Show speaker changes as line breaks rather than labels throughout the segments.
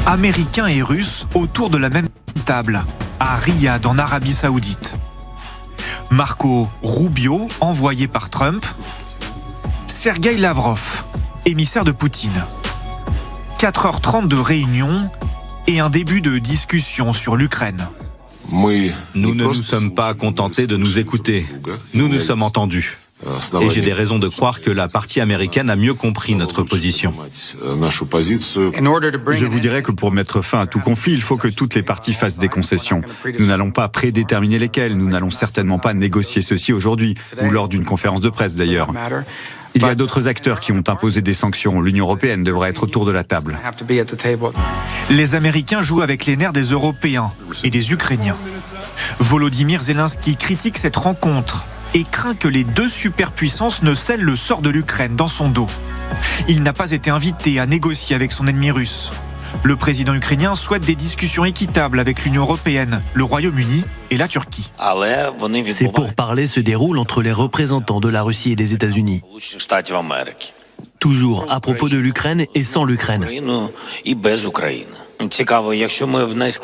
Américains et Russes autour de la même table, à Riyad, en Arabie Saoudite. Marco Rubio, envoyé par Trump. Sergueï Lavrov, émissaire de Poutine. 4h30 de réunion et un début de discussion sur l'Ukraine.
Nous ne nous sommes pas contentés de nous écouter. Nous nous sommes entendus. Et j'ai des raisons de croire que la partie américaine a mieux compris notre position.
Je vous dirais que pour mettre fin à tout conflit, il faut que toutes les parties fassent des concessions. Nous n'allons pas prédéterminer lesquelles, nous n'allons certainement pas négocier ceci aujourd'hui, ou lors d'une conférence de presse d'ailleurs. Il y a d'autres acteurs qui ont imposé des sanctions. L'Union européenne devrait être autour de la table.
Les Américains jouent avec les nerfs des Européens et des Ukrainiens. Volodymyr Zelensky critique cette rencontre et craint que les deux superpuissances ne scellent le sort de l'Ukraine dans son dos. Il n'a pas été invité à négocier avec son ennemi russe. Le président ukrainien souhaite des discussions équitables avec l'Union européenne, le Royaume-Uni et la Turquie.
Ces pourparlers se déroulent entre les représentants de la Russie et des États-Unis. Toujours à propos de l'Ukraine et sans l'Ukraine.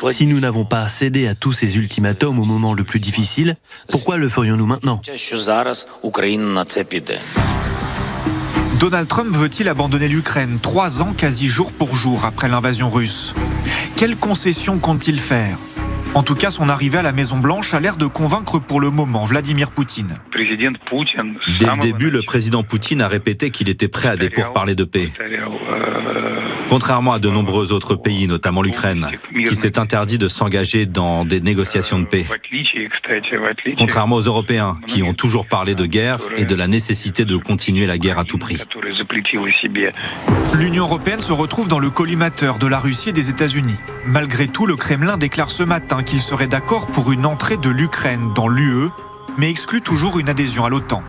Si nous n'avons pas cédé à tous ces ultimatums au moment le plus difficile, pourquoi le ferions-nous maintenant ?
Donald Trump veut-il abandonner l'Ukraine 3 ans quasi jour pour jour après l'invasion russe ? Quelles concessions compte-t-il faire ? En tout cas, son arrivée à la Maison-Blanche a l'air de convaincre pour le moment Vladimir Poutine.
Dès le début, le président Poutine a répété qu'il était prêt à des pourparlers de paix. Contrairement à de nombreux autres pays, notamment l'Ukraine, qui s'est interdit de s'engager dans des négociations de paix. Contrairement aux Européens, qui ont toujours parlé de guerre et de la nécessité de continuer la guerre à tout prix.
L'Union européenne se retrouve dans le collimateur de la Russie et des États-Unis. Malgré tout, le Kremlin déclare ce matin qu'il serait d'accord pour une entrée de l'Ukraine dans l'UE, mais exclut toujours une adhésion à l'OTAN.